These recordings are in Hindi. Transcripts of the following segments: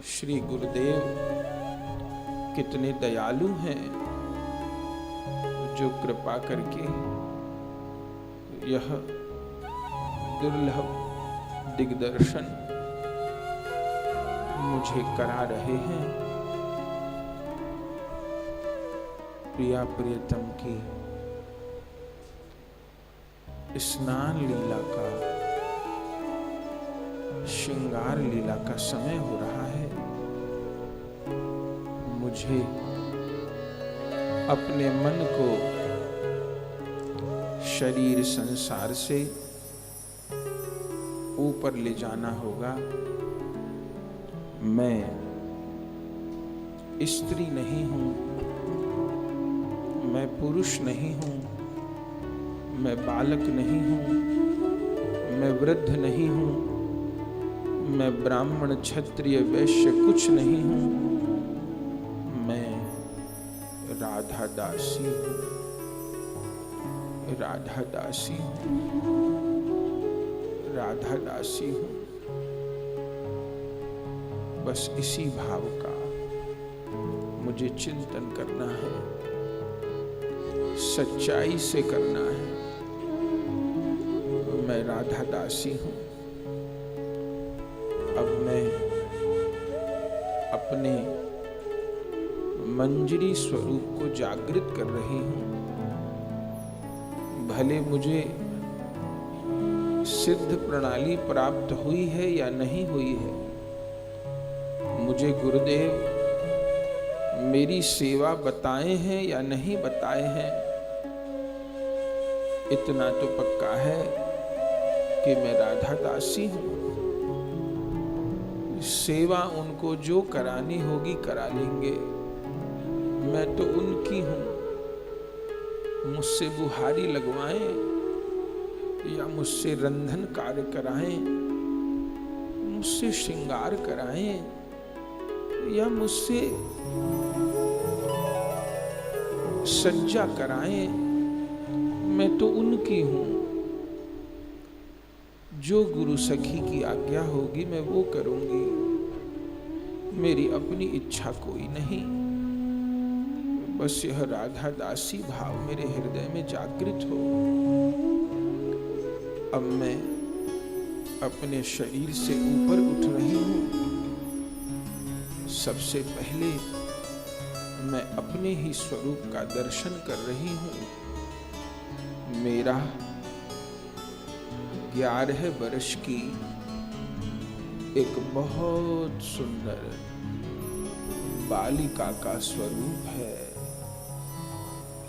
श्री गुरुदेव कितने दयालु हैं, जो कृपा करके यह दुर्लभ दिग्दर्शन मुझे करा रहे हैं। प्रिया प्रियतम की स्नान लीला का, श्रृंगार लीला का समय हो रहा है। मुझे अपने मन को शरीर संसार से ऊपर ले जाना होगा। मैं स्त्री नहीं हूं, मैं पुरुष नहीं हूं, मैं बालक नहीं हूं, मैं वृद्ध नहीं हूं, मैं ब्राह्मण क्षत्रिय वैश्य कुछ नहीं हूं। मैं राधा दासी हूं, राधा दासी हूं, राधा दासी हूं। बस इसी भाव का मुझे चिंतन करना है, सच्चाई से करना है। मैं राधा दासी हूं। अब मैं अपने मंजरी स्वरूप को जागृत कर रही हूं। भले मुझे सिद्ध प्रणाली प्राप्त हुई है या नहीं हुई है, मुझे गुरुदेव मेरी सेवा बताए हैं या नहीं बताए हैं, इतना तो पक्का है कि मैं राधा दासी हूं। सेवा उनको जो करानी होगी करा लेंगे, मैं तो उनकी हूं। मुझसे बुहारी लगवाएं या मुझसे रंधन कार्य कराएं, मुझसे श्रृंगार कराएं या मुझसे सज्जा कराएं, मैं तो उनकी हूं। जो गुरु सखी की आज्ञा होगी मैं वो करूंगी। मेरी अपनी इच्छा कोई नहीं। बस यह राधा दासी भाव मेरे हृदय में जागृत हो। अब मैं अपने शरीर से ऊपर उठ रही हूं। सबसे पहले मैं अपने ही स्वरूप का दर्शन कर रही हूं। मेरा 11 वर्ष की एक बहुत सुंदर बालिका का स्वरूप है,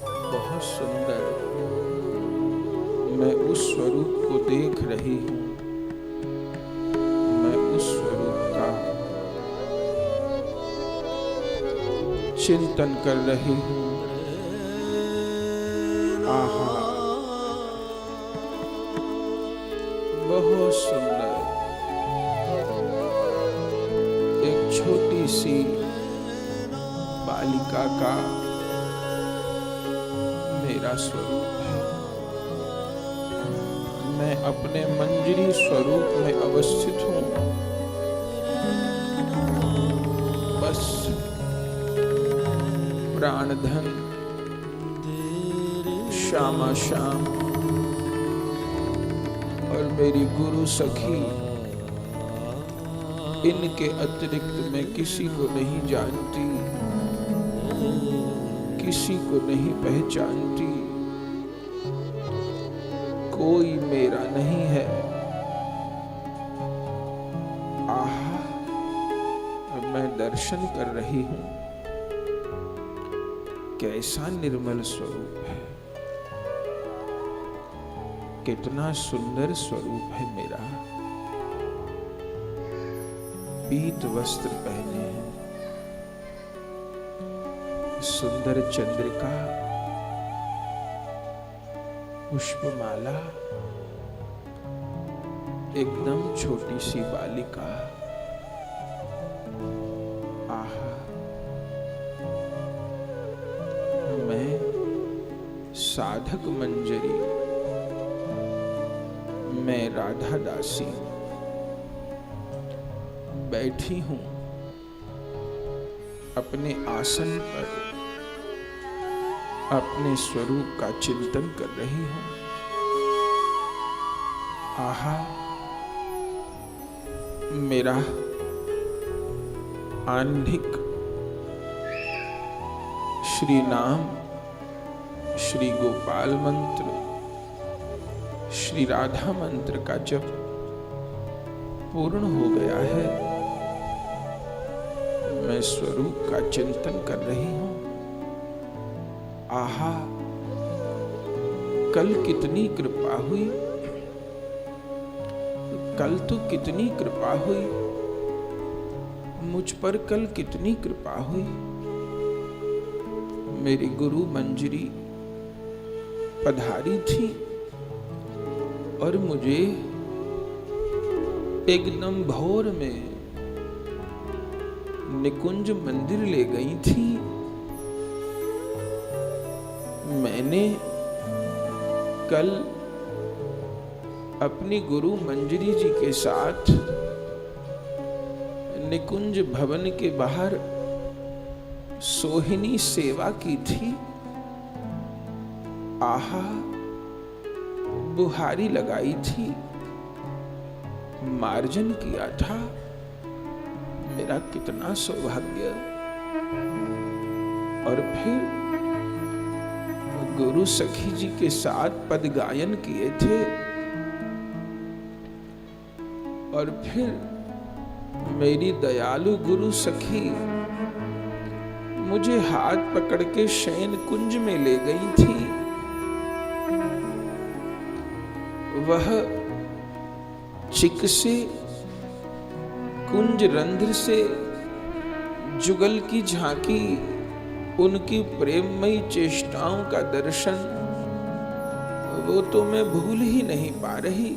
बहुत सुंदर। मैं उस स्वरूप को देख रही हूं। मैं उस स्वरूप का चिंतन कर रही हूं। आहा, बहुत सुंदर एक छोटी सी बालिका का मेरा स्वरूप है। मैं अपने मंजरी स्वरूप में अवस्थित हूं। बस प्राणधन श्यामा श्याम और मेरी गुरु सखी, इनके अतिरिक्त मैं किसी को नहीं जानती, किसी को नहीं पहचानती। कोई मेरा नहीं है। आहा, मैं दर्शन कर रही हूं। कैसा निर्मल स्वरूप है, कितना सुंदर स्वरूप है मेरा। पीत वस्त्र पहने हैं, सुंदर चंद्रिका, पुष्पमाला, एकदम छोटी सी बालिका। आहा, मैं साधक मंजरी, मैं राधा दासी बैठी हूं अपने आसन पर अपने स्वरूप का चिंतन कर रही हूं। आहा, मेरा आह्निक श्री नाम, श्री गोपाल मंत्र, श्री राधा मंत्र का जप पूर्ण हो गया है। मैं स्वरूप का चिंतन कर रही हूं। आहा, कल कितनी कृपा हुई, कल तो कितनी कृपा हुई, मुझ पर कल कितनी कृपा हुई। मेरी गुरु मंजरी पधारी थी और मुझे एकदम भोर में निकुंज मंदिर ले गई थी। मैंने कल अपनी गुरु मंजरी जी के साथ निकुंज भवन के बाहर सोहिनी सेवा की थी। आहा, बुहारी लगाई थी, मार्जन किया था। मेरा कितना सौभाग्य। और फिर गुरु सखी जी के साथ पद गायन किए थे। और फिर मेरी दयालु गुरु सखी मुझे हाथ पकड़ के शयन कुंज में ले गई थी। वह चिक से कुंज रंध्र से जुगल की झांकी, उनकी प्रेममयी चेष्टाओं का दर्शन, वो तो मैं भूल ही नहीं पा रही।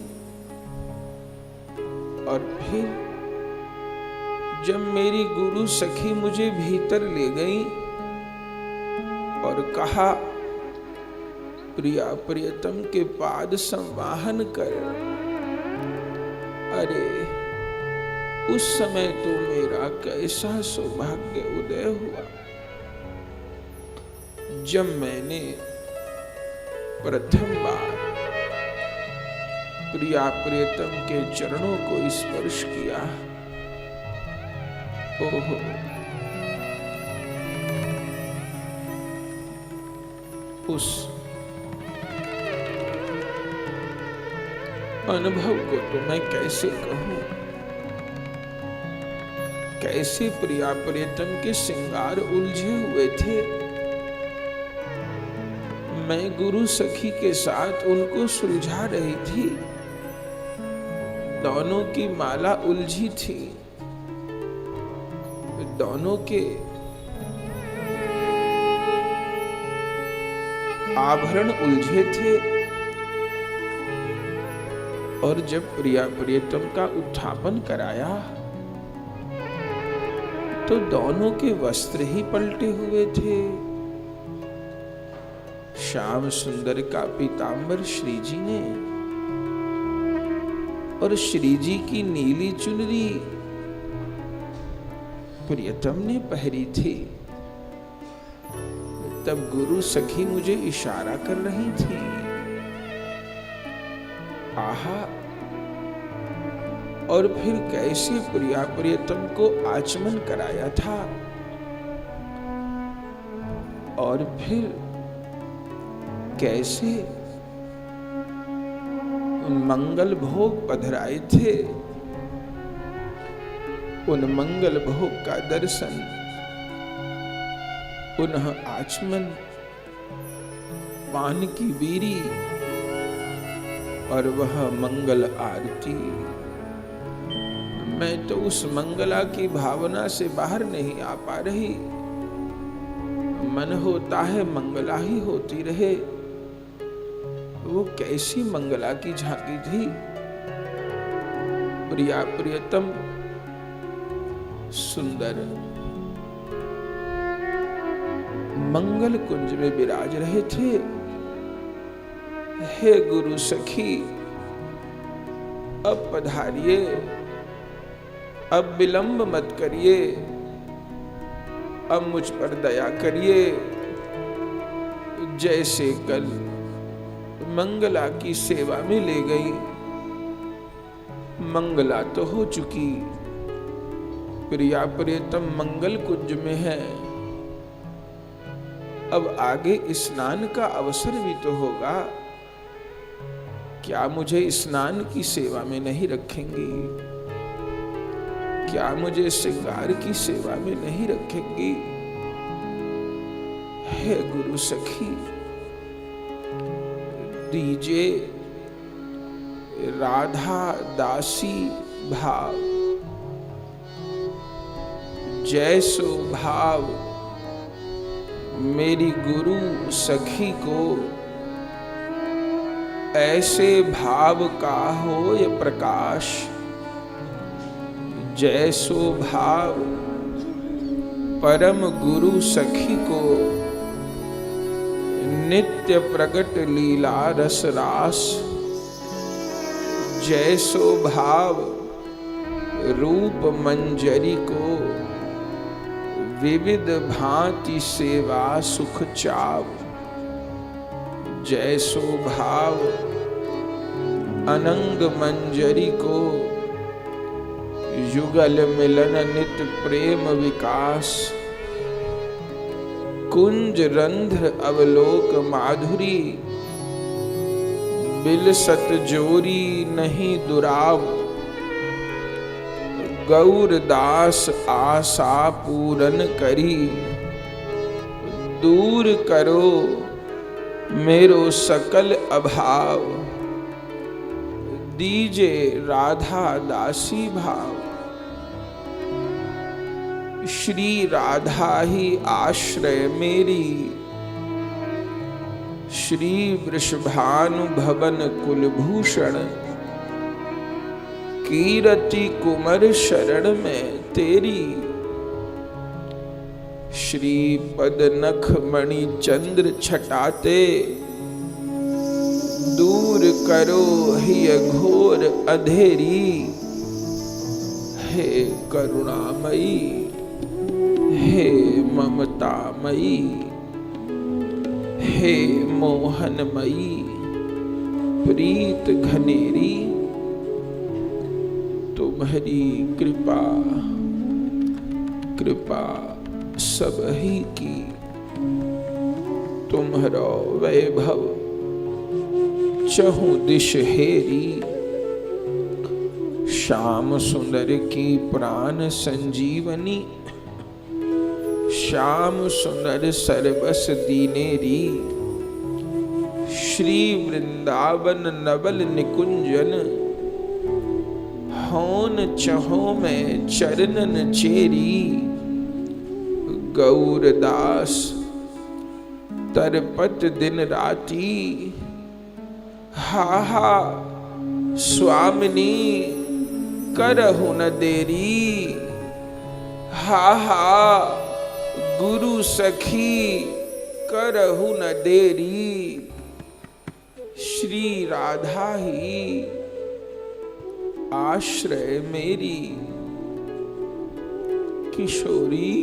और फिर जब मेरी गुरु सखी मुझे भीतर ले गई और कहा, प्रिया प्रियतम के पाद संवाहन कर। अरे, उस समय तो मेरा कैसा सौभाग्य उदय हुआ जब मैंने प्रथम बार प्रिया प्रियतम के चरणों को स्पर्श किया। ओहो, उस अनुभव को तो मैं कैसे कहूं। कैसे प्रिया प्रियतम के श्रृंगार उलझे हुए थे। मैं गुरु सखी के साथ उनको सुलझा रही थी। दोनों की माला उलझी थी, दोनों के आभरण उलझे थे। और जब प्रिया प्रियतम का उत्थापन कराया तो दोनों के वस्त्र ही पलटे हुए थे। श्याम सुंदर का पीतांबर श्री जी ने और श्री जी की नीली चुनरी प्रियतम ने पहरी थी। तब गुरु सखी मुझे इशारा कर रही थी। आहा, और फिर कैसे प्रिया प्रियतम को आचमन कराया था। और फिर कैसे मंगल भोग पधराए थे। उन मंगल भोग का दर्शन, पुनः आचमन, पान की बीड़ी और वह मंगल आरती। मैं तो उस मंगला की भावना से बाहर नहीं आ पा रही। मन होता है मंगला ही होती रहे। वो कैसी मंगला की झांकी थी। प्रिया प्रियतम सुंदर मंगल कुंज में विराज रहे थे। हे गुरु सखी, अब पधारिए, अब विलंब मत करिए। अब मुझ पर दया करिए। जैसे कल मंगला की सेवा में ले गई, मंगला तो हो चुकी, प्रिया प्रियतम मंगल कुंज में है। अब आगे स्नान का अवसर भी तो होगा, क्या मुझे स्नान की सेवा में नहीं रखेंगी? क्या मुझे श्रृंगार की सेवा में नहीं रखेंगी? हे गुरु सखी, दीजिए राधा दासी भाव, जैसो भाव मेरी गुरु सखी को, ऐसे भाव का हो ये प्रकाश। जैसो भाव परम गुरु सखी को, नित्य प्रगट लीला रस रास। जैसो भाव रूप मंजरी को, विविध भांति सेवा सुख चाव। जैसो भाव अनंग मंजरी को, युगल मिलन नित प्रेम विकास। कुंज रंध्र अवलोक माधुरी, बिलसत जोरी नहीं दुराव। गौर दास आशा पूरन करी, दूर करो मेरो सकल अभाव। दीजे राधा दासी भाव, श्री राधा ही आश्रय मेरी। श्री वृषभानु भवन कुलभूषण, कीरति कुमर शरण में तेरी। श्री पद नख मणि चंद्र छटाते, दूर करो ही घोर अधेरी। हे करुणामयी, हे ममतामयी, हे मोहनमयी, प्रीत घनेरी। तुम्हारी कृपा कृपा सब ही की, तुम्हारो वैभव चहु दिश हेरी। श्याम सुंदर की प्राण संजीवनी, श्याम सुंदर सर्वस दीनेरी। श्री वृंदावन नवल निकुंजन, होन चहो में चरणन चेरी। गौरदास तरपत दिन राती, हा हा स्वामिनी करहु न देरी। हा हा गुरु सखी करहु न देरी। श्री राधा ही आश्रय मेरी। किशोरी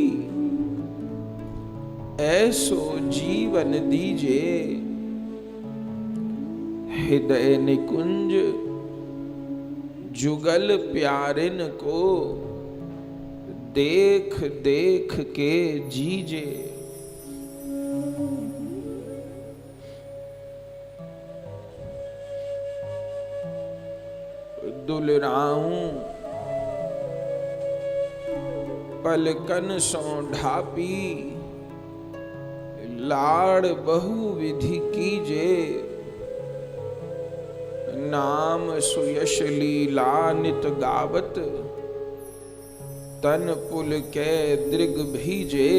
ऐसो जीवन दीजे, हृदय निकुंज जुगल प्यारिन को। देख देख के जीजे। दुलराऊं पलकन सो ढापी, लाड़ बहु विधि कीजे। नाम सुयश लीला नित गावत, तन पुल के दृग भीजे।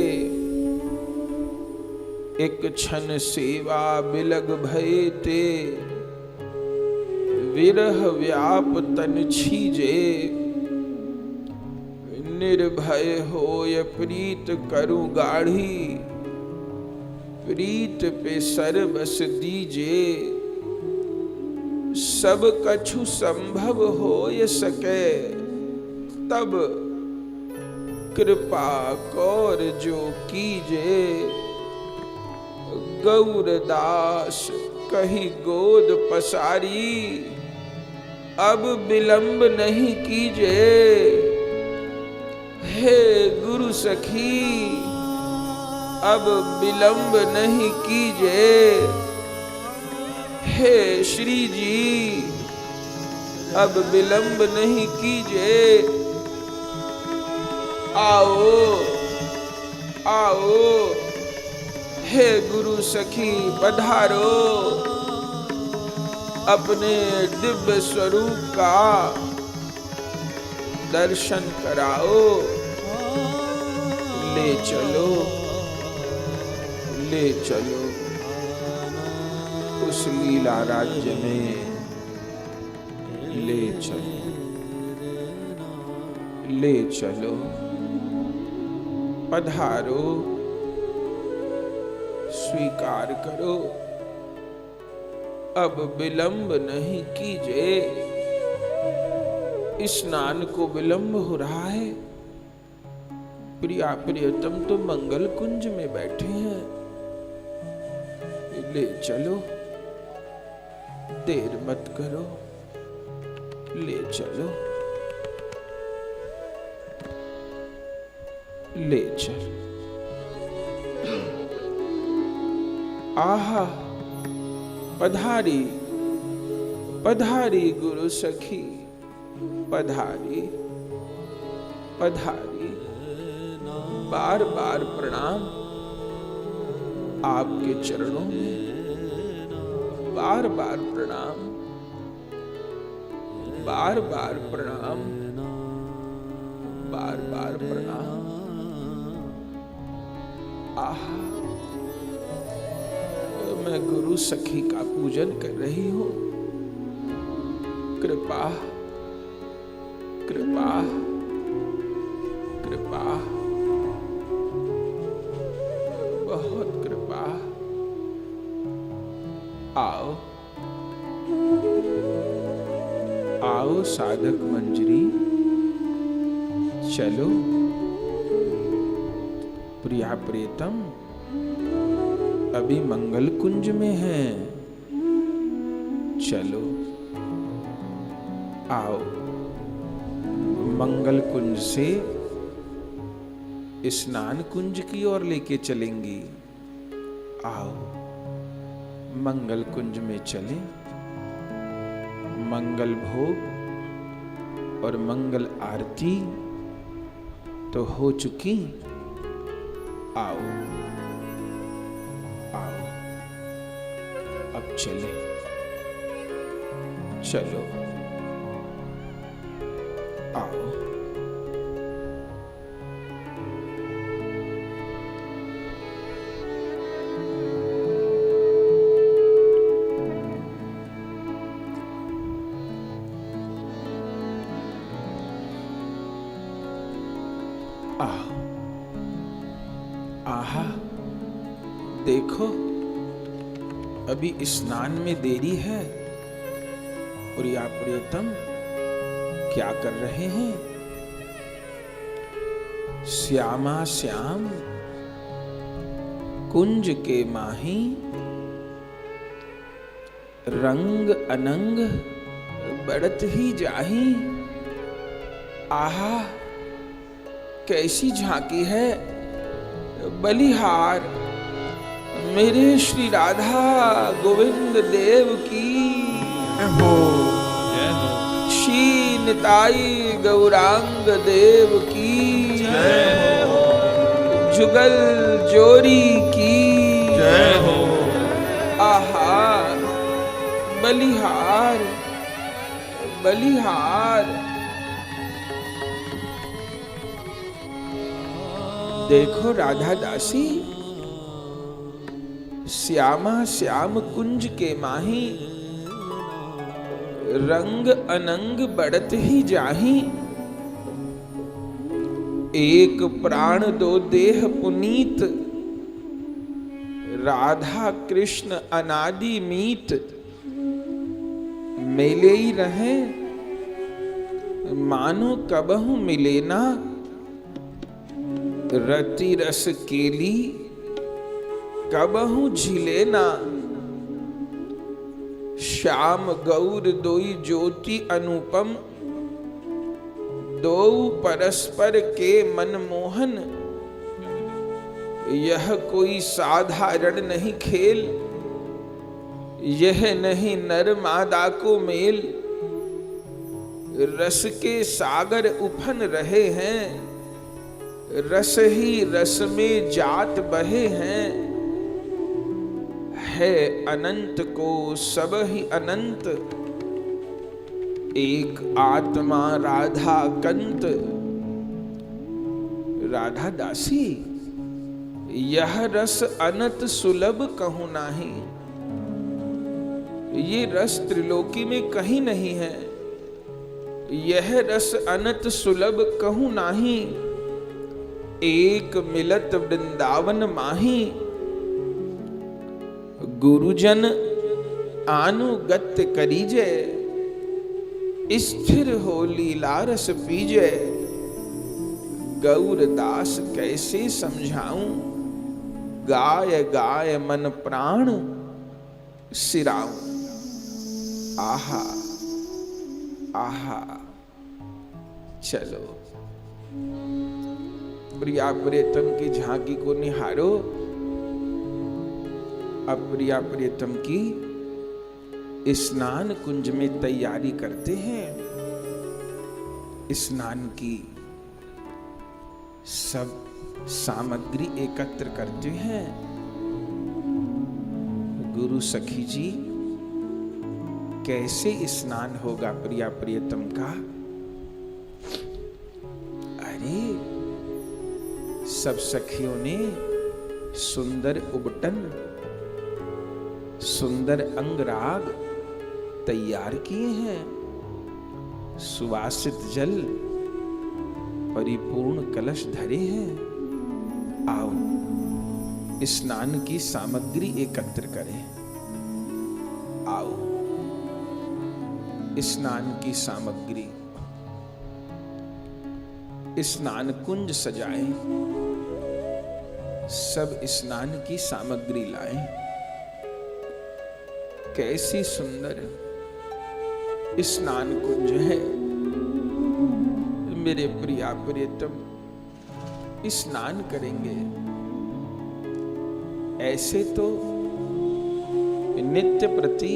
एक क्षण सेवा बिलग भये ते, विरह व्याप तन छीजे। निर्भय होय प्रीत करु गाढ़ी, प्रीत पे सर्वस दीजे। सब कछु संभव हो ये सके, तब कृपा कौर जो कीजे, गौरदास कही गोद पसारी, अब विलंब नहीं कीजे। हे गुरु सखी अब विलंब नहीं कीजे। हे श्री जी अब विलंब नहीं कीजे। आओ आओ हे गुरु सखी पधारो, अपने दिव्य स्वरूप का दर्शन कराओ। ले चलो ले चलो उस लीला राज्य में, ले चलो ले चलो। पधारो, स्वीकार करो, अब विलंब नहीं कीजिए। स्नान को विलंब हो रहा है। प्रिया प्रियतम तो मंगल कुंज में बैठे हैं, ले चलो, देर मत करो, ले चलो ले चलो। आहा पधारी पधारी गुरु सखी पधारी पधारी। बार बार प्रणाम आपके चरणों में, बार बार प्रणाम, बार बार प्रणाम, बार बार प्रणाम। आहा मैं गुरु सखी का पूजन कर रही हूं। कृपा कृपा कृपा, बहुत कृपा। आओ आओ साधक मंजरी, चलो। प्रिया प्रियतम अभी मंगल कुंज में हैं, चलो आओ। मंगल कुंज से स्नान कुंज की ओर लेके चलेंगी। आओ मंगल कुंज में चले। मंगल भोग और मंगल आरती तो हो चुकी। आओ आओ अब चले, चलो आओ। आहा देखो अभी स्नान में देरी है। प्रिया प्रियतम क्या कर रहे हैं? श्यामा श्याम कुंज के माही, रंग अनंग बढ़त ही जाही। आहा कैसी झांकी है। बलिहार मेरे श्री राधा गोविंद देव की हो, श्री निताई गौरांग देव की जय हो, जुगल जोरी की जय हो। आहा बलिहार बलिहार, देखो राधा दासी श्यामा श्याम कुंज के माही, रंग अनंग बढ़त ही जाही। एक प्राण दो देह पुनीत, राधा कृष्ण अनादि मीत। मेले ही रहे मानो कबहु मिले ना, रति रस केली कबहु झिले ना, श्याम गौर दोई ज्योति अनुपम, दो परस्पर के मनमोहन, यह कोई साधारण नहीं खेल, यह नहीं नर मादा को मेल, रस के सागर उफन रहे हैं, रस ही रस में जात बहे हैं, है अनंत को सब ही अनंत, एक आत्मा राधा कंत। राधा दासी यह रस अनंत सुलभ कहूं नाही, ये रस त्रिलोकी में कहीं नहीं है, यह रस अनंत सुलभ कहूं नाही, एक मिलत वृंदावन माही, गुरुजन अनुगत्य करीजे, स्थिर हो लीला रस पीजे, गौर दास कैसे समझाऊं, गाय गाय मन प्राण सिराऊं। आहा आहा, चलो प्रिया प्रियतम की झांकी को निहारो। अब प्रिया प्रियतम की स्नान कुंज में तैयारी करते हैं। स्नान की सब सामग्री एकत्र करते हैं। गुरु सखी जी कैसे स्नान होगा प्रिया प्रियतम का? अरे सब सखियों ने सुंदर उबटन, सुंदर अंगराग तैयार किए हैं, सुवासित जल, परिपूर्ण कलश धरे हैं। आओ स्नान की सामग्री एकत्र करें। आओ स्नान की सामग्री, स्नान कुंज सजाएं, सब स्नान की सामग्री लाएं। कैसी सुंदर स्नान कुंज है मेरे प्रिया प्रियतम, स्नान करेंगे। ऐसे तो नित्य प्रति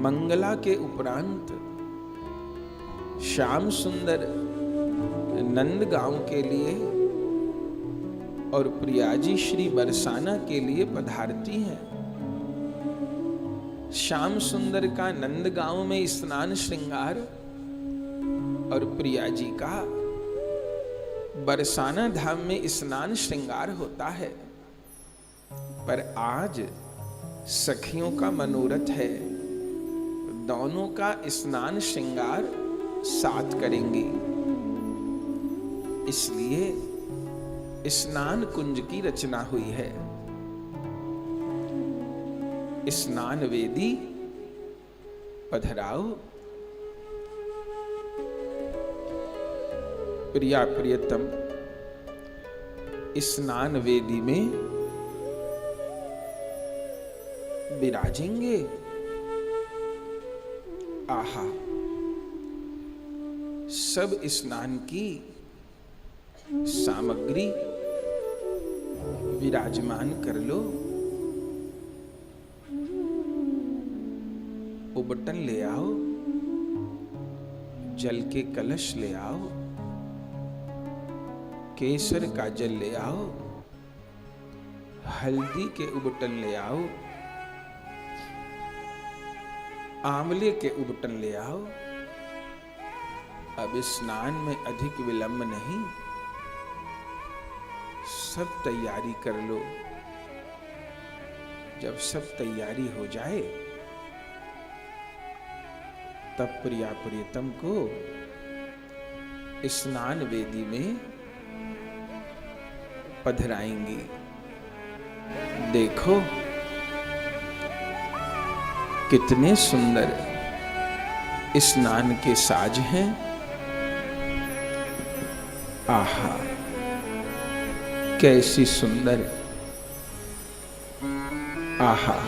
मंगला के उपरांत श्याम सुंदर नंदगांव के लिए और प्रियाजी श्री बरसाना के लिए पधारती हैं। श्याम सुंदर का नंदगांव में स्नान श्रृंगार और प्रियाजी का बरसाना धाम में स्नान श्रृंगार होता है। पर आज सखियों का मनोरथ है, दोनों का स्नान श्रृंगार साथ करेंगे। इसलिए स्नान कुंज की रचना हुई है। स्नान वेदी पधराओ। प्रिया प्रियतम स्नान वेदी में विराजेंगे। आहा, सब स्नान की सामग्री विराजमान कर लो। उबटन ले आओ, जल के कलश ले आओ, केसर का जल ले आओ, हल्दी के उबटन ले आओ, आंवले के उबटन ले आओ। अब स्नान में अधिक विलंब नहीं, सब तैयारी कर लो। जब सब तैयारी हो जाए तब प्रिया प्रियतम को स्नान वेदी में पधराएंगी। देखो कितने सुंदर स्नान के साज हैं। आहा, कैसी सुंदर, आहा।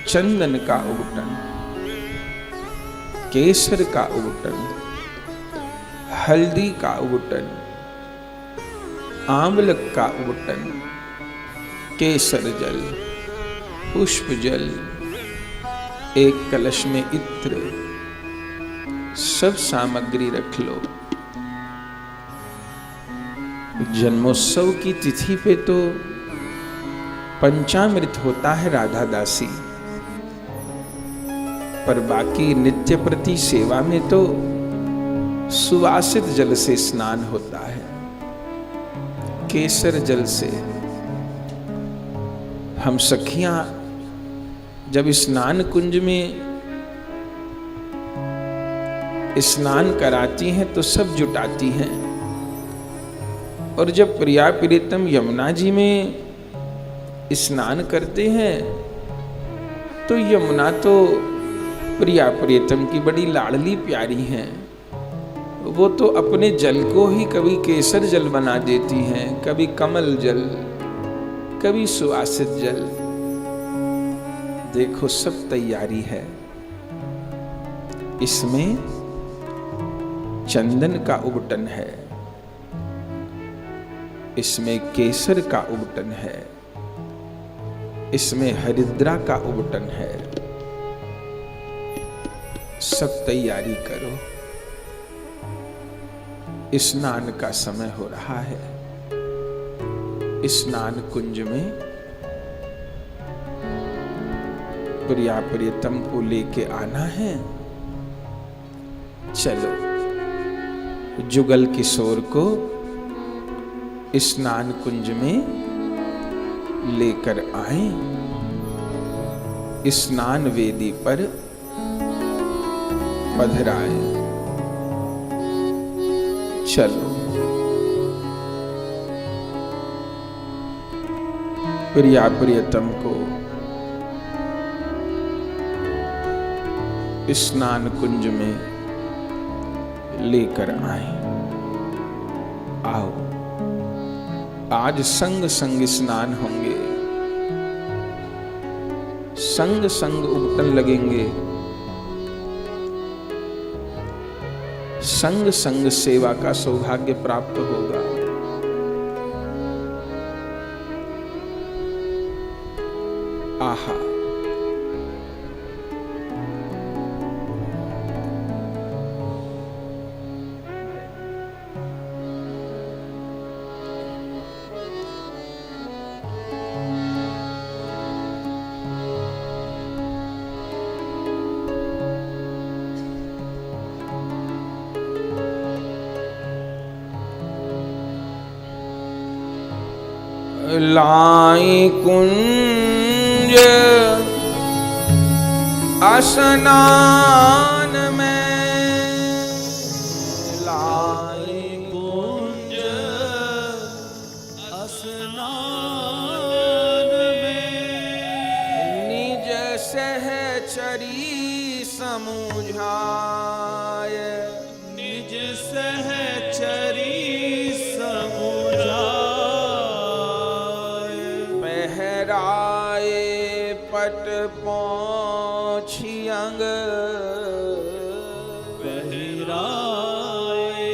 चंदन का उबटन, केसर का उबटन, हल्दी का उबटन, आंवलक का उबटन, केसर जल, पुष्प जल, एक कलश में इत्र, सब सामग्री रख लो। जन्मोत्सव की तिथि पे तो पंचामृत होता है राधा दासी, पर बाकी नित्य प्रति सेवा में तो सुवासित जल से स्नान होता है, केसर जल से। हम सखियां जब स्नान कुंज में स्नान कराती हैं तो सब जुटाती हैं, और जब प्रिया प्रीतम यमुना जी में स्नान करते हैं तो यमुना तो प्रिया प्रीतम की बड़ी लाडली प्यारी हैं। वो तो अपने जल को ही कभी केसर जल बना देती हैं, कभी कमल जल, कभी सुवासित जल। देखो सब तैयारी है। इसमें चंदन का उबटन है, इसमें केसर का उबटन है, इसमें हरिद्रा का उबटन है। सब तैयारी करो, स्नान का समय हो रहा है। स्नान कुंज में प्रिया प्रियतम को लेके आना है। चलो जुगल किशोर को स्नान कुंज में लेकर आए, स्नान वेदी पर पधराए। चलो प्रिया प्रियतम को स्नान कुंज में लेकर आए। आओ, आज संग संग स्नान होंगे, संग संग उबटन लगेंगे, संग संग सेवा का सौभाग्य प्राप्त होगा। आहा, लाई कुंज स्नान में, लाई कुंज स्नान में, निज सहचरी समुझाए, निज सहचरी पट पहुँची अंग, पहराए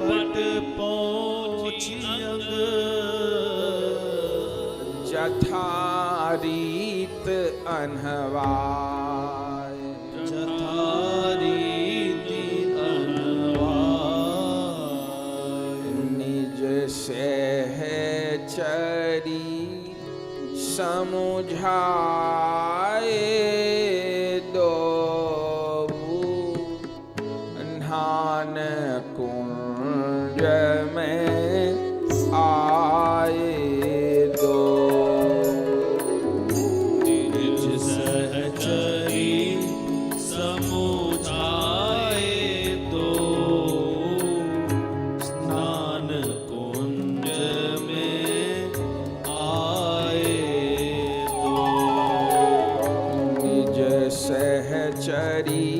पट पहुँची अंग, जथा रीत अनहवाए, जथा रीति अनहवाए, निज सहचरी समुझाए, दो नान कुंज में आए, दो निज सहचरी समुझाए, दो स्नान कुंज में आए, दो सहचरी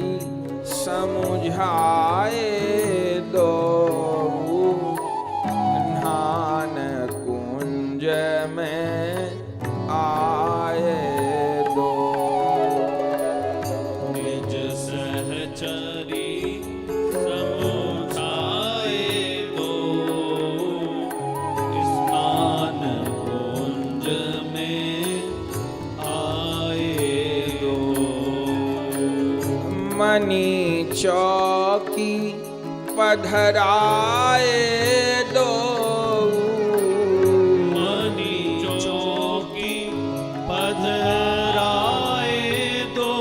समुझाए दो, ध्यान कुंज में आए दो। निज सहचरी समुझाए दो, स्नान कुंज में आए दो। मणि चौकी पधराए दो, मणि चौकी पधराए दो,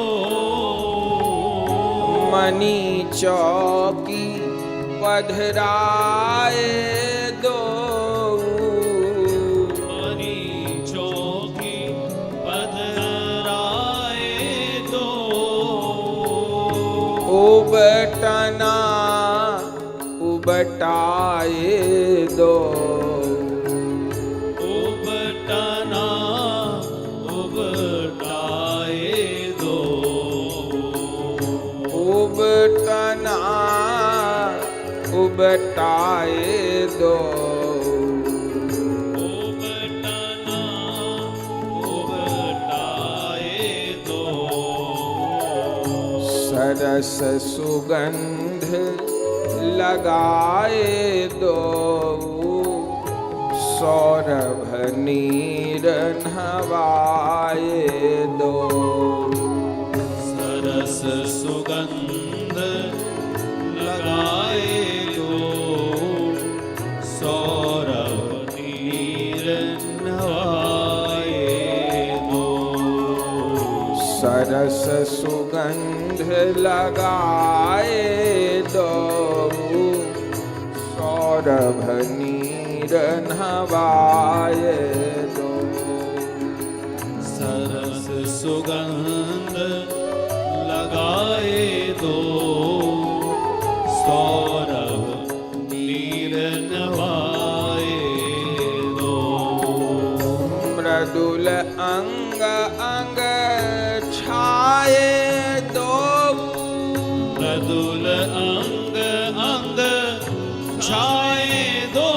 मणि चौकी पधराए दो, मणि चौकी पधराए दो। उबटना उबटाए दो, उबटना उबटाए दो, उबटना उबटाए दो। उबटना उबटाए दो। सरस सुगंध लगाए दो, सौरभ नीर नहवाए दो। सरस सुगंध लगाए दो, सौरभ नीर नवाए दो। सरस सुगंध लगाए दो, सौरभ नीर नहवाए दो। सरस सुगंध लगाए दो, सौरभ नीर नवाए दो। मृदुल अंग अंग छाए दो, मृदुल अंग अंग छाए दो।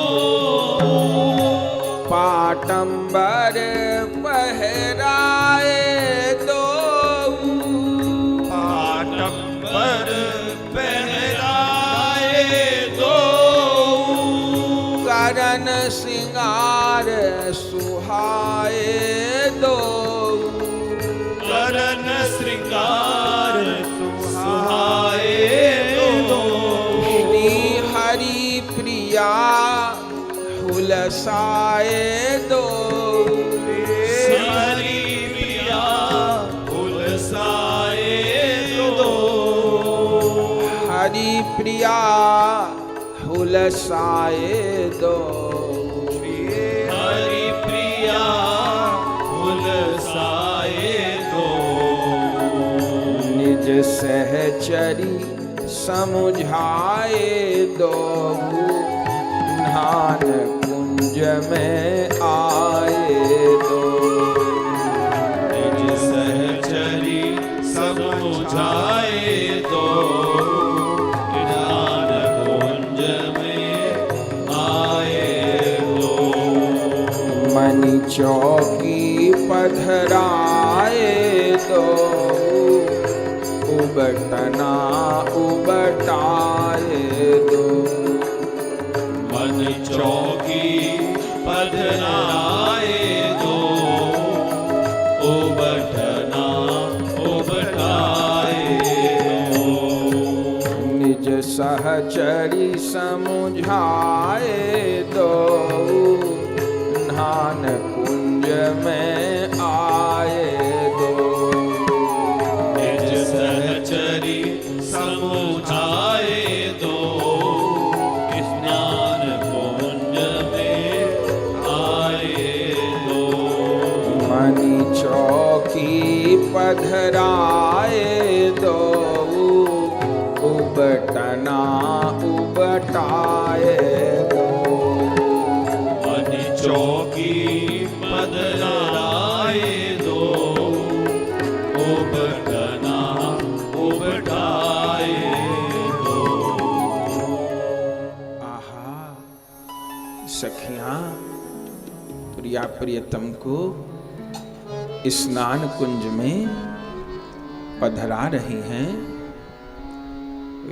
पाटंबर पहराए दो, पाटंबर पहराए दो, करण सिंगार सुहाए दो, करण श्रृंगार सुहाए दो। श्री हरि प्रिया हुलसाए दो, हरि प्रिया उलसाए दो, हरि प्रिया हुलसाए दो। हरि प्रिया उलसाए दो। निज सहचरी समुझाए दो, ध्यान कुंज में आए दो। निज सहचरी समुझाए दो, ध्यान कुंज में आए दो। मणि चौकी पधराए दो, उबटना उबटाए दो। मन चौकी पधराए दो, उबटना उबटाए दो। निज सहचरी समुझाए दो, ध्यान कुंज में आए दो। निज सहचरी समुझाए दो, स्नान कुंज में आए दो। मणि चौकी पधराए दो, उबटना उबटाए दो। मन चौकी पधराए दो, उबटना प्रिया प्रियतम को स्नान कुंज में पधरा रही हैं।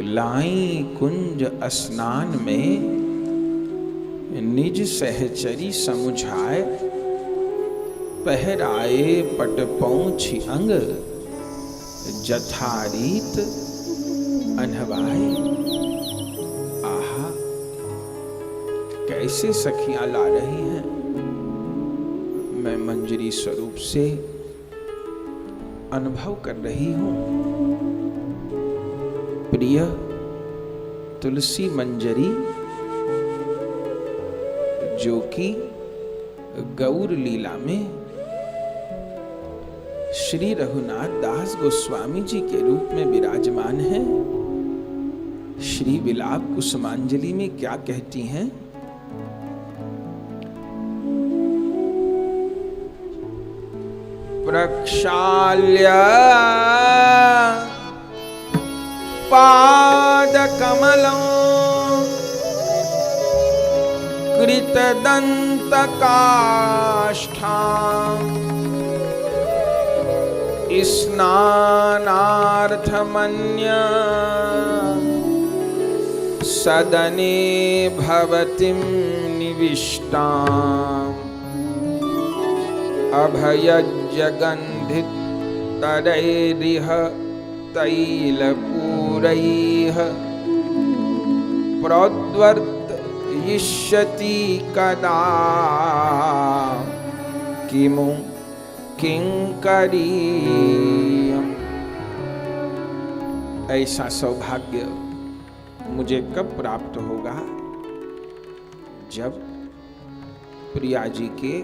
लाई कुंज स्नान में निज सहचरी समुझाए, पहराए पट पौंछि अंग जथारीत अनहवाए। आहा, कैसे सखियां ला रही हैं। मैं मंजरी स्वरूप से अनुभव कर रही हूं। प्रिय तुलसी मंजरी जो कि गौर लीला में श्री रघुनाथ दास गोस्वामी जी के रूप में विराजमान है। श्री विलाप कुसुमांजलि में क्या कहती हैं? प्रक्षाल्य पाद कमलों कृतदंत काष्ठां स्नानार्थमन्य सदने भवतिं निविष्टाम् अभयजगन्धित तरैरिह तैलपूरैः प्रोद्वर्तयिष्यति कदा किमु किंकरीयम्। ऐसा सौभाग्य मुझे कब प्राप्त होगा जब प्रिया जी के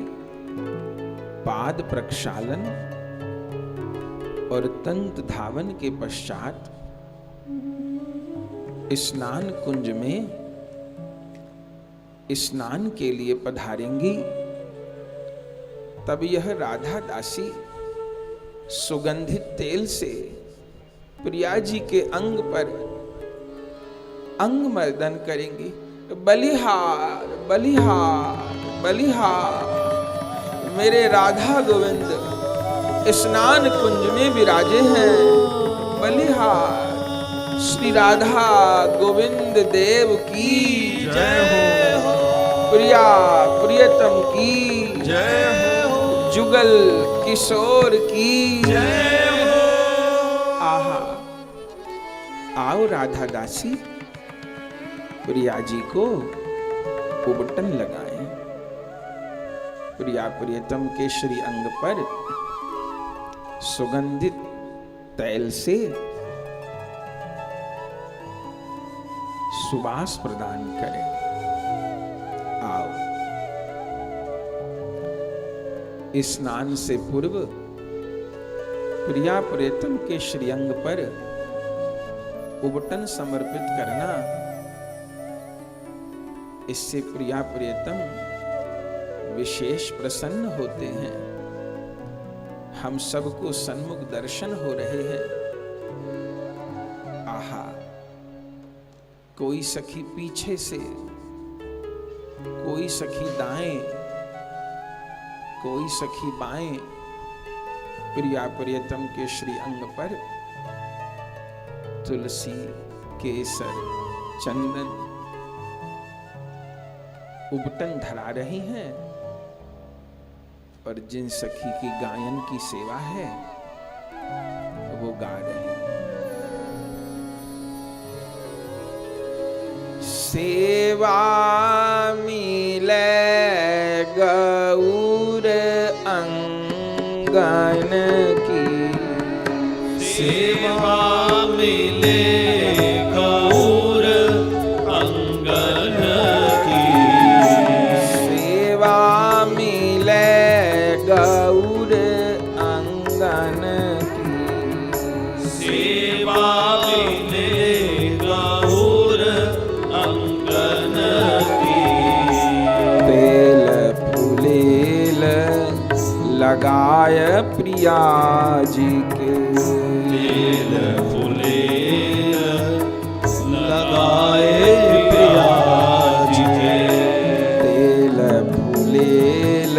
पाद प्रक्षालन और तंत धावन के पश्चात स्नान कुंज में स्नान के लिए पधारेंगी। तब यह राधा दासी सुगंधित तेल से प्रिया जी के अंग पर अंग मर्दन करेंगी। बलिहार बलिहार बलिहार, मेरे राधा गोविंद स्नान कुंज में विराजे हैं। बलिहार। श्री राधा गोविंद देव की जय हो। प्रिया प्रियतम की जय हो। जुगल किशोर की जय हो। आहा, आओ राधा दासी, प्रिया जी को उबटन लगाएं। प्रिया प्रियतम के श्री अंग पर सुगंधित तैल से सुवास प्रदान करें। आओ, स्नान से पूर्व प्रिया प्रियतम के श्रीअंग पर उबटन समर्पित करना, इससे प्रिया प्रियतम विशेष प्रसन्न होते हैं। हम सबको सन्मुख दर्शन हो रहे हैं। आहा, कोई सखी पीछे से, कोई सखी दाएं, कोई सखी बाएं प्रिया प्रियतम के श्री अंग पर तुलसी, केसर, चंदन, उबटन धरा रही हैं। और जिन सखी की गायन की सेवा है वो गा रही हैं। सेवा मिले गौर अंगन की, सेवा मिले गौर अंगन की, सेवा मिले गौर अंगन की, सेवा मिले गौर अंगन की। तेल फूलेल लगाय प्रिया जी के, तेल फूलेल लगाए प्रिया जी के, तेल फूलेल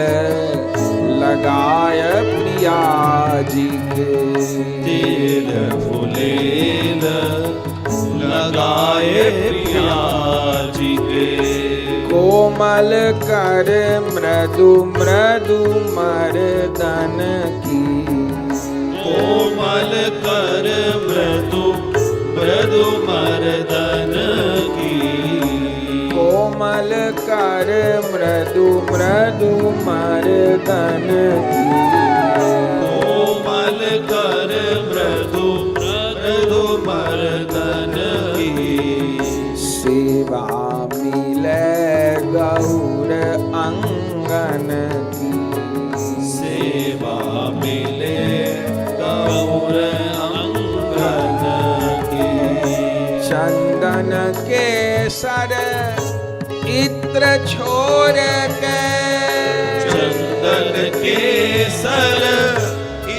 फुलेल लगाए प्रिया जी के। कोमल कर मृदु मृदु मर्दन की, कोमल कर मृदु मृदु मर्दन की। कोमल कर मृदु मृदु मर्दन की। कोमल कर मृदु मृदु मर्दन की। सेवा मिले गौर अंगन की, सेवा मिले गौर अंगन की। चंदन के सर इत्र छोड़ के, चंदन के सर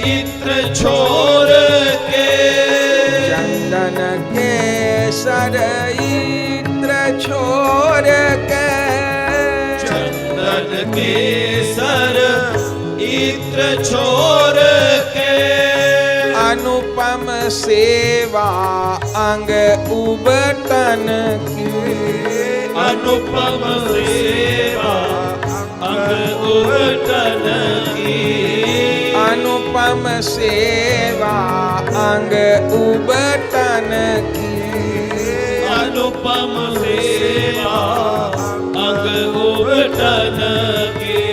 इत्र छोड़ के। चंदन के सर इत्र छोड़ के। चंदन के सर इत्र छोड़ के। अनुपम सेवा अंग उबटन की, अनुपम सेवा अंग उबटन की। अनुपम सेवा अंग उबटन की। अनुपम सेवा अंग उबटन की।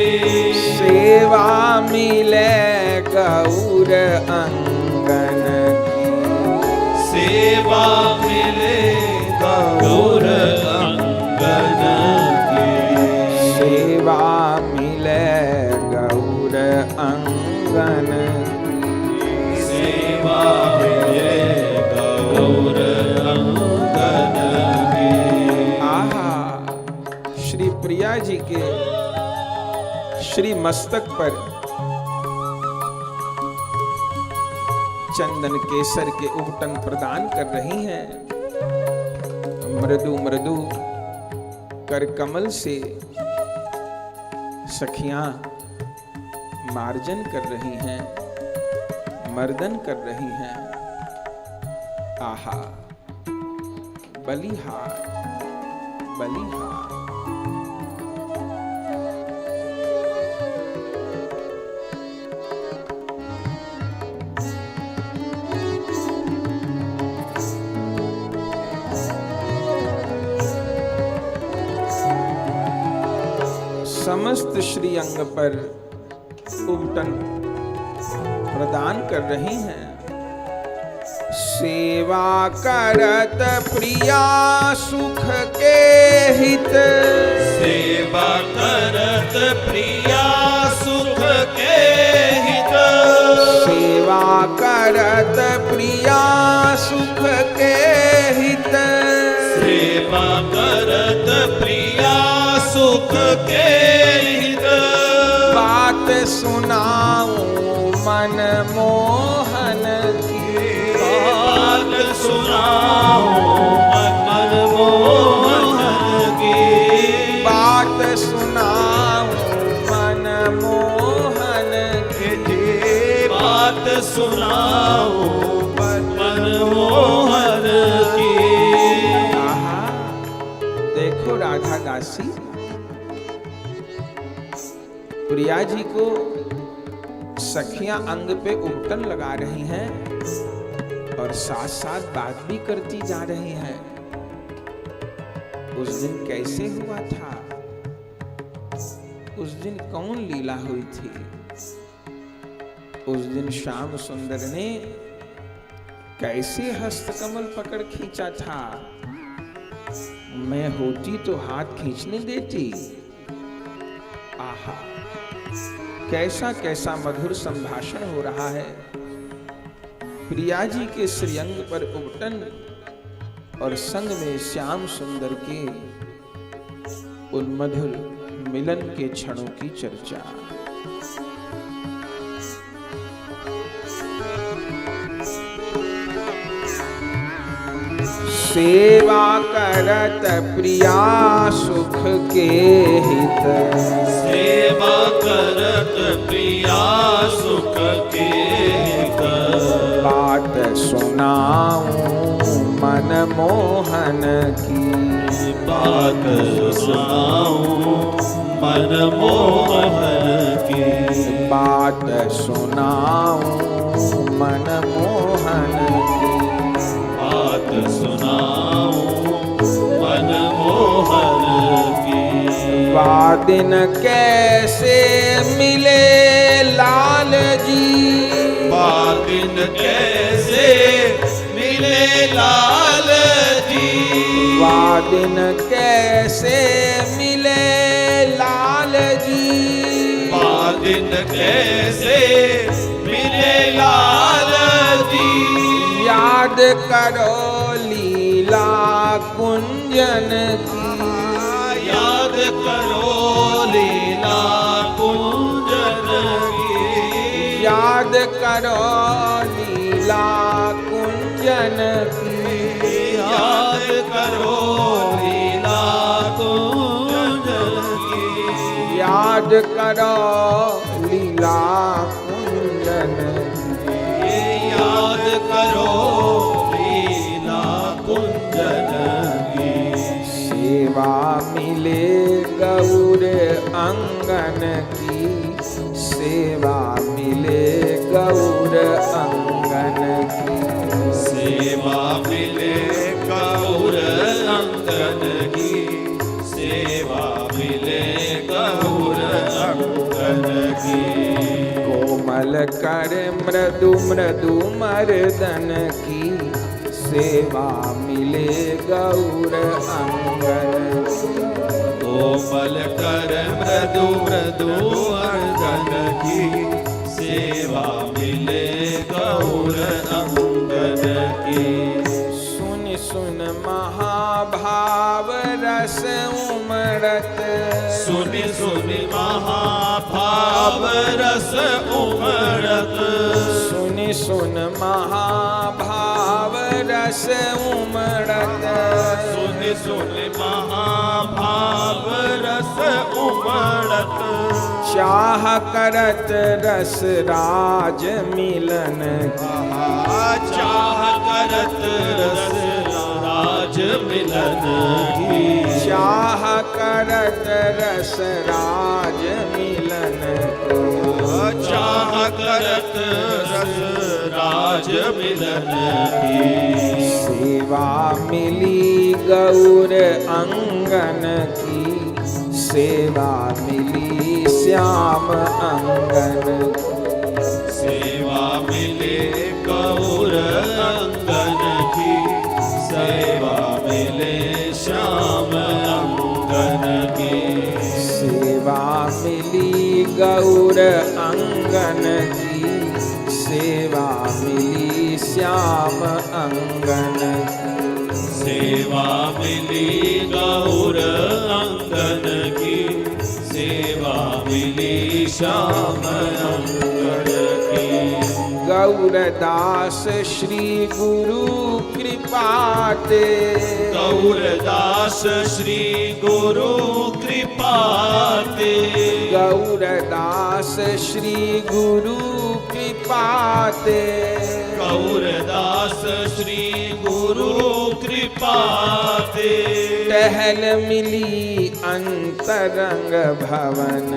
सेवा मिले गौर अंगन की, सेवा मिले गौर अंगन की। सेवा मिले गौर अंगन की। सेवा मिले गौर अंगन की। आहा, श्री प्रिया जी के श्री मस्तक पर चंदन केसर के उबटन प्रदान कर रही हैं। मृदु मृदु कर कमल से सखियां मार्जन कर रही हैं, मर्दन कर रही हैं। आहा, बलिहार बलिहार। समस्त श्री अंग पर उबटन प्रदान कर रही हैं। सेवा करत प्रिया सुख के हित, सेवा करत प्रिया सुख के हित। सेवा करत प्रिया सुख के हित। सेवा करत प्रिया सुख के हित। बात सुनाऊं मन मोहन की, बात सुनाऊं मन मोहन की। बात सुनाऊं मन मोहन की। बात सुनाऊं मन मोहन की। आहा, देखो राधा दासी प्रिया जी को सखियां अंग पे उबटन लगा रही हैं और साथ साथ बात भी करती जा रही हैं। उस दिन कैसे हुआ था? उस दिन कौन लीला हुई थी? उस दिन श्याम सुंदर ने कैसे हस्तकमल पकड़ खींचा था? मैं होती तो हाथ खींचने देती। आहा, कैसा कैसा मधुर संभाषण हो रहा है। प्रिया जी के श्रीअंग पर उबटन और संग में श्याम सुंदर के उन मधुर मिलन के क्षणों की चर्चा। सेवा करत प्रिया सुख के हित, सेवा करत प्रिया सुख के हित। बात सुनाऊं मनमोहन की, बात सुनाऊं मनमोहन की, बात सुनाऊं मनमोहन की, बात सुनाऊं मनमोहन की। वादिन कैसे मिले लाल जी, वादिन कैसे मिले लाल जी, वादिन कैसे मिले लाल जी, वादिन कैसे मिले लाल जी। याद करो लीला कुंजन की, याद करो लीला कुंजन की, याद करो लीला कुंजन की, याद करो लीला कुंजन की, याद करो लीला कुंजन की। याद करो लीला कुंजन की। सेवा मिले गौर अंगन की, सेवा मिले गौर अंगन की, सेवा मिले गौर अंगन की, सेवा मिले गौर अंगन की। कोमल कर मृदु मृदु मर्दन की, सेवा मिले गौर अंगन की, कोमल कर मृदु मृदु अंगन की, सेवा मिले गौर अंगन की। सुन सुन महाभाव रस उमड़त, सुनि सुनि महाभाव रस उमड़त, सुन सुन महाभाव रस उमड़त, सुनि सुनि महाभाव रस उमड़त। चाह करत रस राज मिलन की, चाह करत रस राज मिलन की, चाह करत रस राज मिलन की, चाह करत रस राज मिलन की। सेवा मिली गौर अंगन की, सेवा मिली श्याम अंगन की, सेवा मिले गौर अंगन की, सेवा मिले श्याम अंगन की। सेवा मिली गौर अंगन की, सेवा मिली श्याम अंगन की, सेवा मिली गौर अंगन की, सेवा मिली श्याम अंगन की। गौरदास श्री गुरु कृपाते, गौरदास श्री गुरु कृपाते, गौरदास श्री गुरु कृपाते, गौरदास श्री गुरु कृपाते। टहल मिली अंतरंग भवन,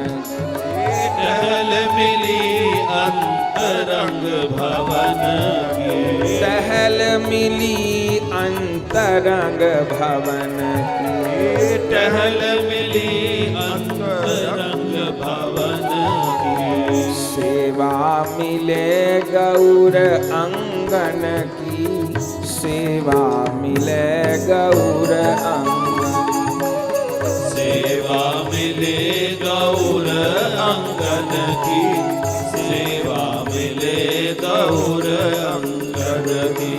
टहल मिली अंतरंग भवन की, टहल मिली अंतरंग भवन की, टहल मिली अंतरंग भवन की। सेवा मिले गौर अंगन की, सेवा मिले गौर अंगन, सेवा मिले गौर अंगन की, सेवा मिले गौर अंगन की।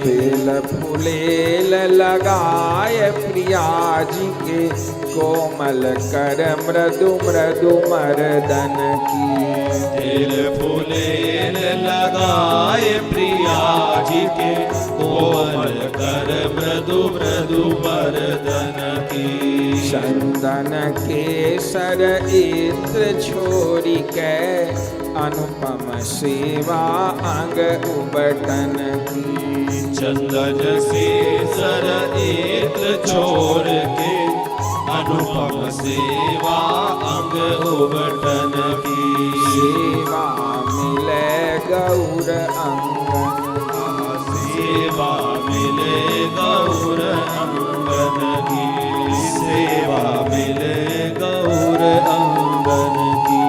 बेल फुलेल लगाए प्रिया जी के, कोमल कर मृदु मृदु मर्दन की, तिल फुलेल लगाए प्रिया जी के, कोमल कर मृदु मृदु मर्दन की। चंदन केसर इत्र छोरी के अनुपम सेवा अंग उबटन की। चंदन केसर इत्र छोर के अनुपम सेवा अंग उबटन की। सेवा मिले गौर अंगन, सेवा मिले गौर अंगन की। सेवा मिले गौर अंगन की।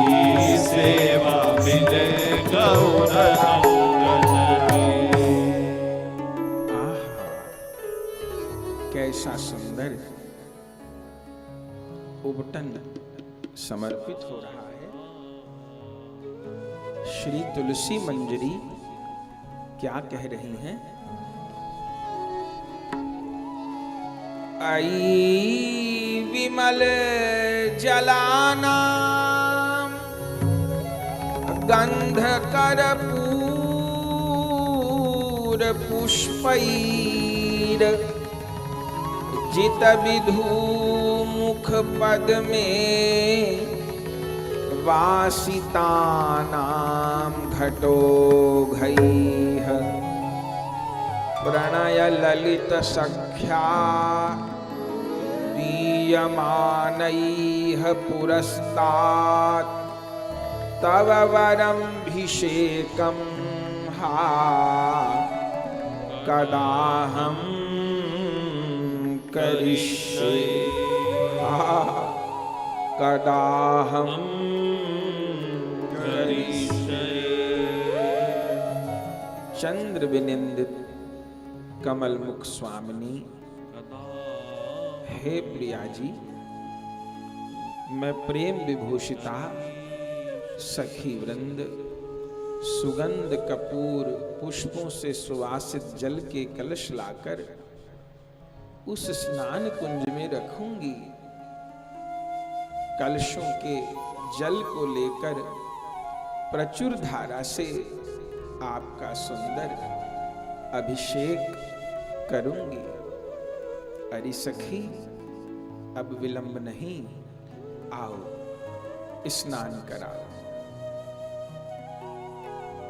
सेवा मिले गौर अंगन की। आहा, कैसा सुंदर उबटन समर्पित हो रहा है। श्री तुलसी मंजरी क्या कह रही हैं? आई विमल जलाना गंध कर्पूर पुष्पैर जित विधु मुख पद में वासितानां घटो घैः प्रणय ललित सख्या दीयमानैः पुरस्तात् तव वरमभिषेकं हा कदाहं करिष्ये कदाहं करिष्ये। चंद्र विनिंदित कमल मुख स्वामिनी, हे प्रिया जी, मैं प्रेम विभूषिता सखी वृंद सुगंध कपूर पुष्पों से सुवासित जल के कलश लाकर उस स्नान कुंज में रखूंगी। कलशों के जल को लेकर प्रचुर धारा से आपका सुंदर अभिषेक करूंगी। अरे सखी, अब विलंब नहीं, आओ स्नान कराओ।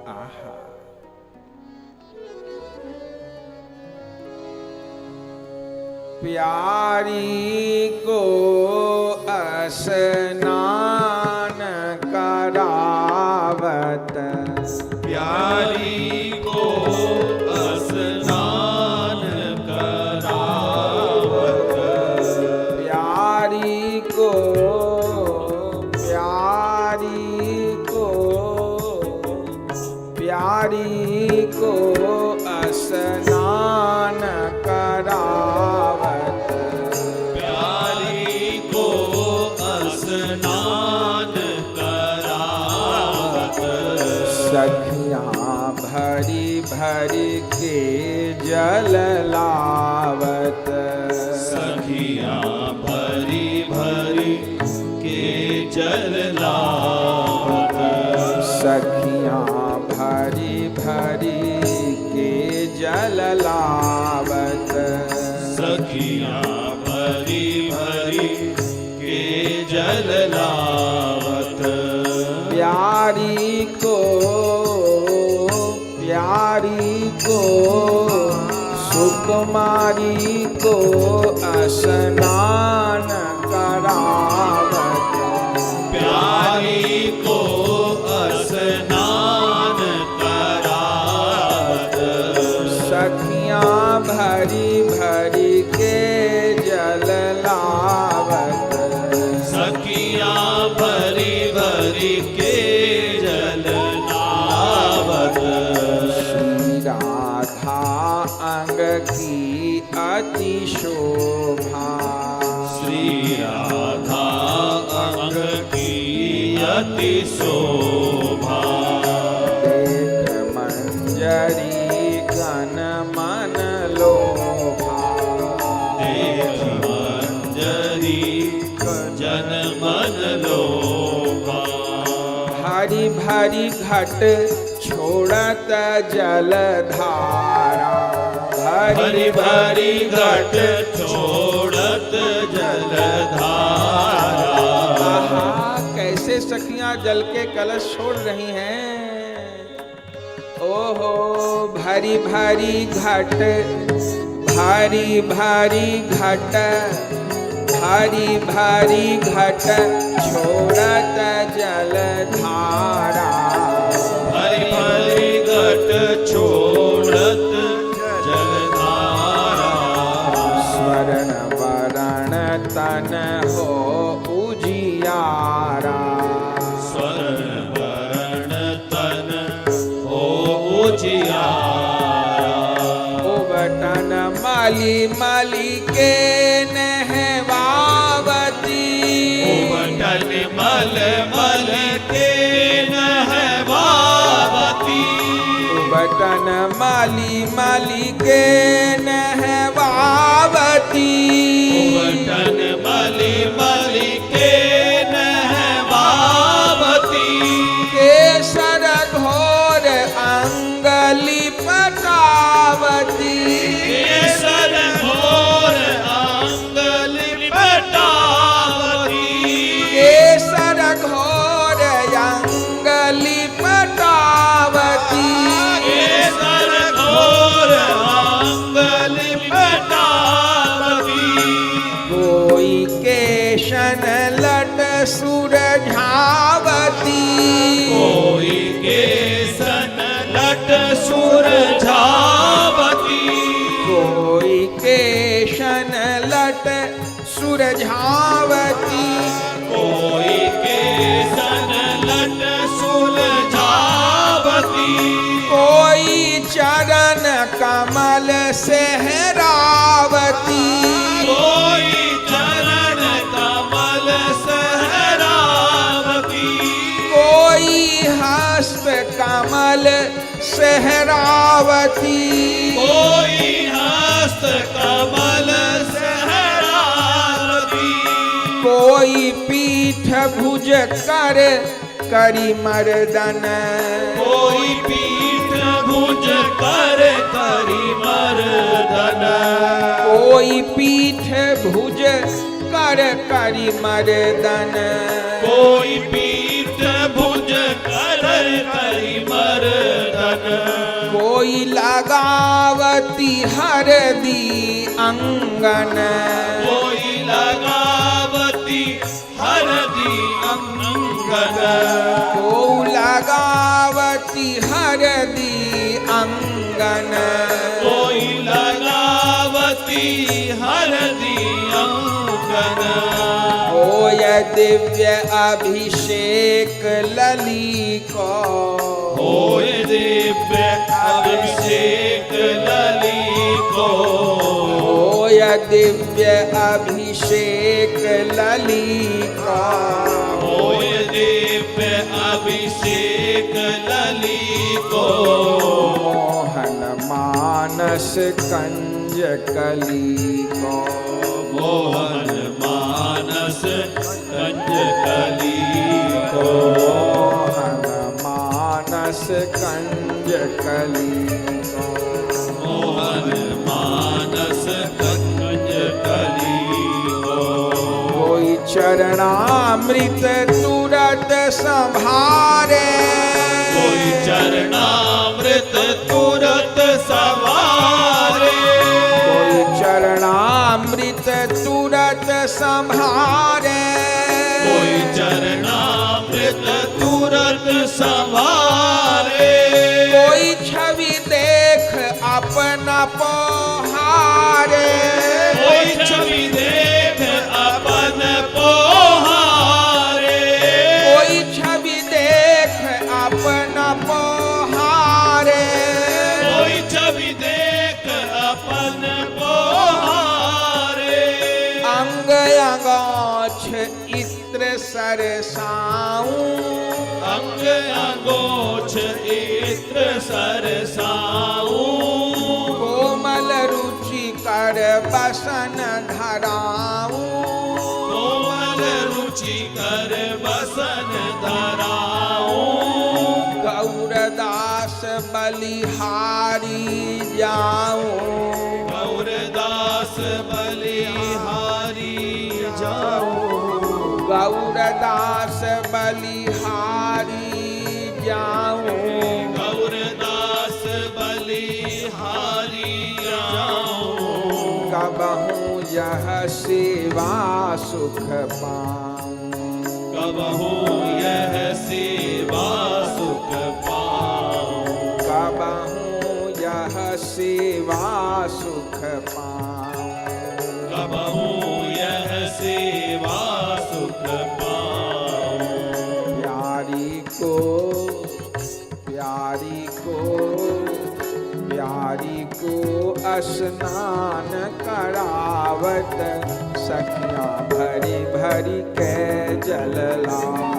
आहा, प्यारी को स्नान करावत, प्यारी को स्नान करावत, प्यारी को स्नान करावत, प्यारी को स्नान करावत। सखियाँ भरी भरी के जल लावत, सखियाँ भरी भरी के जल लावत, सखियाँ भरी भरी के जल लावत, सखियाँ भरी भरी के जल लावत। प्यारी को सुकुमारी को स्नान करावत, प्यारी को स्नान करावत, सखियाँ भरी भरी के जल लावत, सखियाँ भरी भरी के जल लावत। श्री राधा अंग की अति शोभा, श्री राधा अंग की अति शोभा, देख मंजरी गण मन लोभा, देख मंजरी जन मन लोभा। हरि भरी घट छोड़त जल धारा, हरि भरी घट छोड़त जल धारा, सखियां जल के कलश छोड़ रही हैं। ओहो भारी भारी घाट, भारी भारी घाट, भारी भारी घाट छोड़त जलधारा। भारी भारी घट छोड़त जलधारा। स्वर्ण वरण तन हो उजियारा। स्वर्ण वरण तन हो उजियारा। उबटन माली माली के नहवावती। उबटन मल मल के नहवावती। उबटन माली माली के नहवावती। उबटन मली मली के नहवावती। केसर घोर अंगली पटावती। केसर घोर अंगली पटावती। केसर घोर अंगली पटावती। केसर घोर अंगली पटावती। कोई केशन लट सुरझावती। कोई केसन लट सुरझावती। कोई केशन लट सुरझावती। कोई केसन लट सुलझावती। कोई चरण कमल सहरावती। कोई चरण कमल सहरावती। कोई हस्त कमल सहरावती। कोई हस्त कमल सहरावती। कोई पीठ भुज कर करी मर्दन। कोई पीठ भुज कर करी मर्दन। कोई पीठ भुज कर करी मर्दन। कोई पीठ भुज कर करी मर्दन। कोई लगावती हरदी अंगन। कोई लगावती हरदी अंगन। को लगावती हरदी अंगन। कोई लगावती हरदी अंगन। होय दिव्य अभिषेक लली को। होय दिव्य अभिषेक लली को। होय दिव्य अभिषेक लली को। होय दिव्य अभिषेक लली को। मोहन मानस कंज कली को। मोहन मानस कंज कली को। मोहन मानस कंज कली को। मोहन मानस कंज कली को। कोई चरणामृत तुरत संभारे। कोई चरणामृत तुरत सवारे। कोई चरणामृत तुरत संभारे। कोई चरणामृत तुरत सवारे। कोई छवि देख अपना पोहारे। कोई छवि देख अपन पोहारे। कोई छवि देख अपना पोहारे। कोई छवि देख अपन पोहारे। अंग अंगोछ इत्र सरसाऊं। अंग अंगोछ इत्र सरसाऊं। कोमल रुचि कर बसन धराऊं। कोमल रुचि कर बसन धराऊं। गौरदास बलिहारी जाऊं। गौरदास बलिहारी जाऊं। गौरदास बलिहारी कबहूँ यह सेवा सुख पाऊं, कबहू यह सेवा सुख पाऊं, कबहूँ यह सेवा सुख पाऊं, कबहू यह सेवा सुख पाऊं। प्यारी को प्यारी को प्यारी को स्नान करावत, सखियाँ भरी भरी के जल लाए।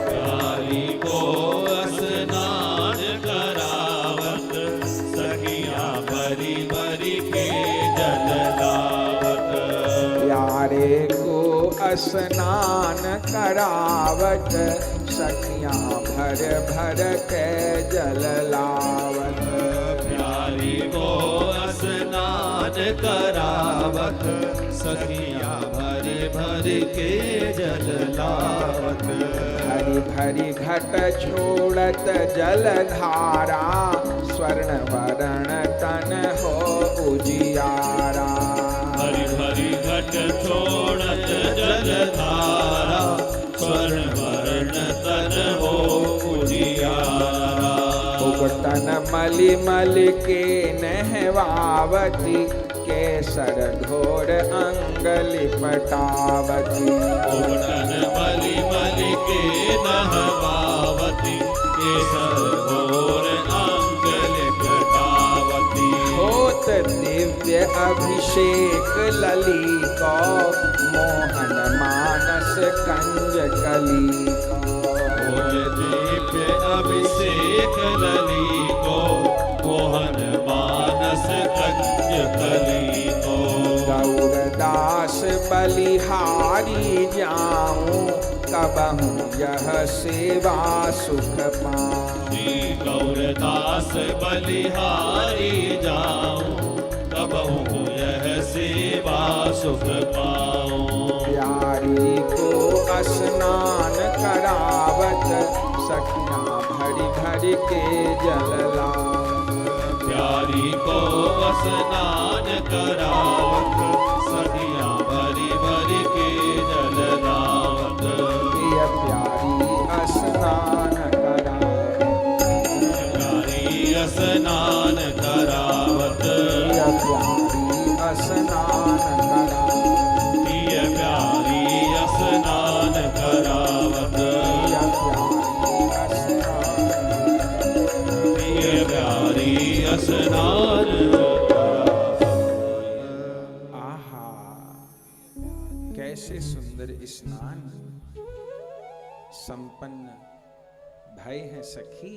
प्यारी को स्नान करावत, सखियाँ भरी भरी के जल लावत। प्यारे को स्नान करावत, सखियाँ भर भर के जल लावत। प्यारी को स्नान करावत, सखियाँ भर भर के जल लावत। भरी भरी घट छोड़त जल धारा, स्वर्ण वरण तन हो उजियारा। हरि हरि घट छोड़त जल धारा, स्वर्ण वर्ण तन हो उजियारा। उबटन मलि मलि के नहवावती, केसर घोर अंग लिपटावती। उबटन मलि मलि के नहवावती, केसर घोर अंग लिपटावती। होत दिव्य अभिषेक ललिका, मोहन मानस कंज कलिका। होत दिव्य अभिषेक ललिको, मोहन मानस कंज कलिको। गौरदास बलिहारी जाऊं, कबहूँ यह सेवा सुख पाऊं। श्री गौरदास बलिहारी जाऊं, कबहू यह सेवा सुख पाऊं। प्यारी को स्नान करावत, सखियाँ भरी भरी के जल लावत। प्यारी को स्नान करावत, सखियाँ भरी भरी के जल लावत। प्रिय प्यारी स्नान करावत, प्यारी स्नान करावत, प्रिय प्यारी स्नान करावत, प्रिय प्यारी स्नान करावत। प्रिय प्यारी प्रिय प्यारी स्नान। स्नान। आहा, कैसे सुंदर स्नान। संपन्न भय है सखी,